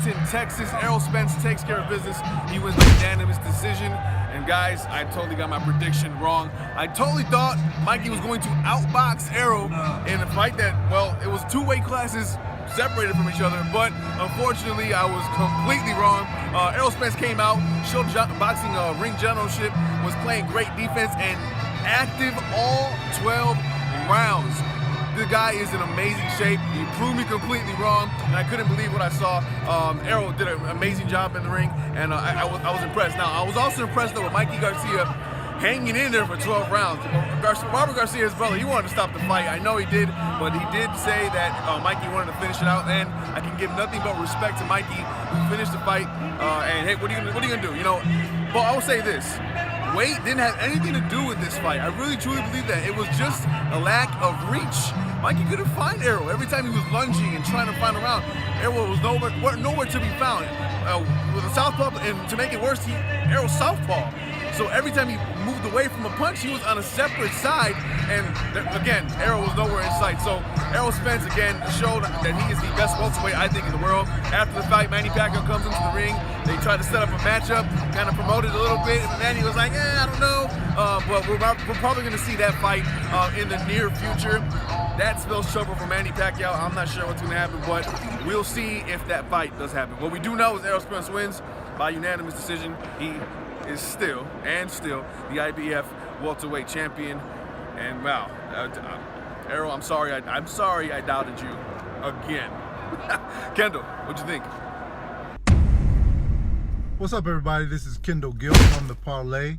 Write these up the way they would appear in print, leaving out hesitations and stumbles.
Arlington, Texas. Errol Spence takes care of business. He wins the unanimous decision. And guys, I totally got my prediction wrong. I totally thought Mikey was going to outbox Errol in a fight that, well, it was two weight classes separated from each other, but unfortunately I was completely wrong. Errol Spence came out, showed boxing ring generalship, was playing great defense and active all 12 rounds. The guy is in amazing shape. He proved me completely wrong, and I couldn't believe what I saw. Errol did an amazing job in the ring, and I was impressed. Now, I was also impressed though with Mikey Garcia hanging in there for 12 rounds. Robert Garcia's brother, he wanted to stop the fight. I know he did, but he did say that Mikey wanted to finish it out, and I can give nothing but respect to Mikey who finished the fight. And hey, what are you gonna do? You know, but I will say this. Weight didn't have anything to do with this fight. I really truly believe that. It was just a lack of reach. Mikey couldn't find Errol. Every time he was lunging and trying to find a round, Errol was nowhere to be found. With a southpaw, and to make it worse, Errol's southpaw. So every time he moved away from a punch, he was on a separate side, and again, Errol was nowhere in sight. So Errol Spence again showed that he is the best welterweight, I think, in the world. After the fight, Manny Pacquiao comes into the ring. They tried to set up a matchup, kind of promoted a little bit, and Manny was like, I don't know. But we're probably going to see that fight in the near future. That spells trouble for Manny Pacquiao. I'm not sure what's going to happen, but we'll see if that fight does happen. What we do know is Errol Spence wins by unanimous decision. He is still the IBF welterweight champion. And wow, Errol, I'm sorry I doubted you again. Kendall, what'd you think? What's up, everybody? This is Kendall Gill from the Parley,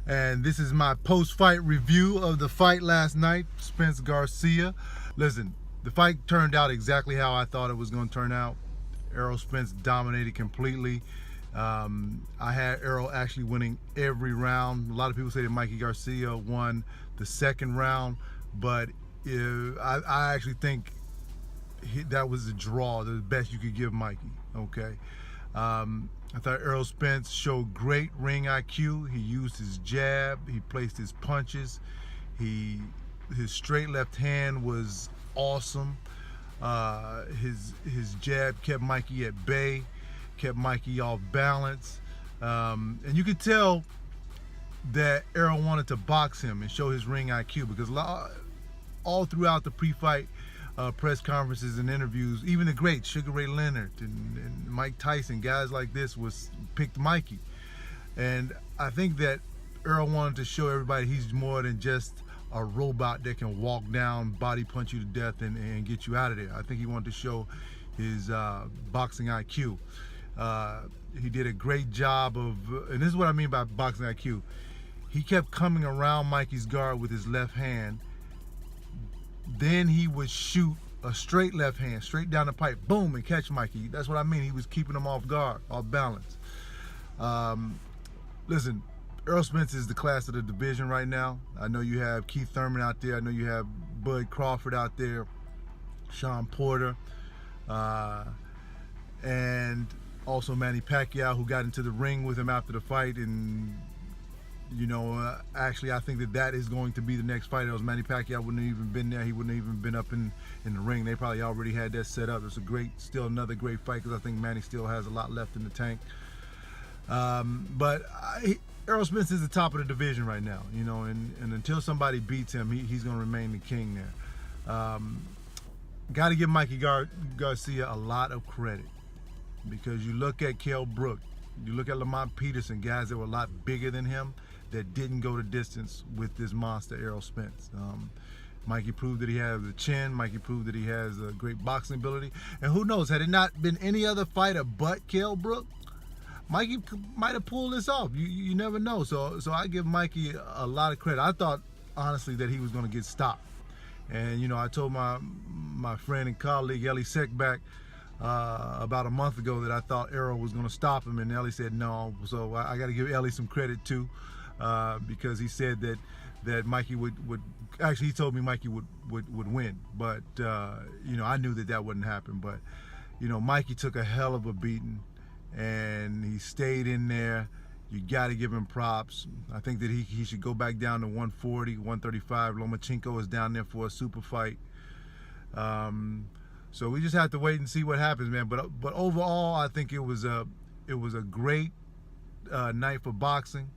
and this is my post-fight review of the fight last night, Spence Garcia. Listen, the fight turned out exactly how I thought it was going to turn out. Errol Spence dominated completely. I had Errol actually winning every round. A lot of people say that Mikey Garcia won the second round, but I actually think that was a draw, the best you could give Mikey, okay? I thought Errol Spence showed great ring IQ. He used his jab, he placed his punches, his straight left hand was awesome. His jab kept Mikey at bay, kept Mikey off balance, and you could tell that Errol wanted to box him and show his ring IQ, because all throughout the pre-fight press conferences and interviews, even the greats, Sugar Ray Leonard and Mike Tyson, guys like this picked Mikey. And I think that Errol wanted to show everybody he's more than just a robot that can walk down, body punch you to death and get you out of there. I think he wanted to show his boxing IQ. He did a great job of, and this is what I mean by boxing IQ. He kept coming around Mikey's guard with his left hand. Then he would shoot a straight left hand, straight down the pipe, boom, and catch Mikey. That's what I mean. He was keeping him off guard, off balance. Listen, Errol Spence is the class of the division right now. I know you have Keith Thurman out there. I know you have Bud Crawford out there, Sean Porter, and also Manny Pacquiao, who got into the ring with him after the fight. And you know, actually, I think that is going to be the next fight. It was Manny Pacquiao wouldn't have even been there. He wouldn't have even been up in the ring. They probably already had that set up. It's still another great fight, because I think Manny still has a lot left in the tank. But Errol Spence is the top of the division right now, you know, and until somebody beats him, he's going to remain the king there. Got to give Mikey Garcia a lot of credit, because you look at Kell Brook, you look at Lamont Peterson, guys that were a lot bigger than him, that didn't go the distance with this monster, Errol Spence. Mikey proved that he has a chin. Mikey proved that he has a great boxing ability. And who knows, had it not been any other fighter but Kell Brook, Mikey might have pulled this off. You never know. So I give Mikey a lot of credit. I thought, honestly, that he was going to get stopped. And, you know, I told my friend and colleague, Ellie Seckback, about a month ago, that I thought Errol was going to stop him, and Ellie said no. So I got to give Ellie some credit too, because he said that Mikey would actually, he told me Mikey would win, but you know, I knew that wouldn't happen. But you know, Mikey took a hell of a beating, and he stayed in there. You got to give him props. I think that he should go back down to 140, 135. Lomachenko is down there for a super fight. So we just have to wait and see what happens, man. But overall, I think it was a great night for boxing.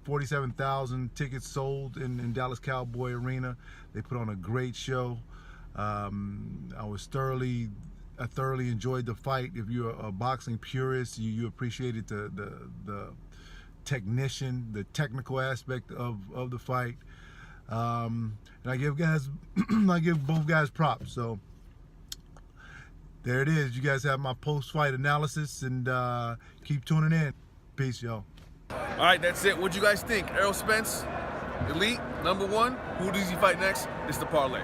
47,000 tickets sold in Dallas Cowboy Arena. They put on a great show. I thoroughly enjoyed the fight. If you're a boxing purist, you appreciated the technical aspect of the fight. And I give both guys props. So there it is. You guys have my post-fight analysis, and keep tuning in. Peace, y'all. All right, that's it. What'd you guys think? Errol Spence, elite, #1. Who does he fight next? It's the parlay.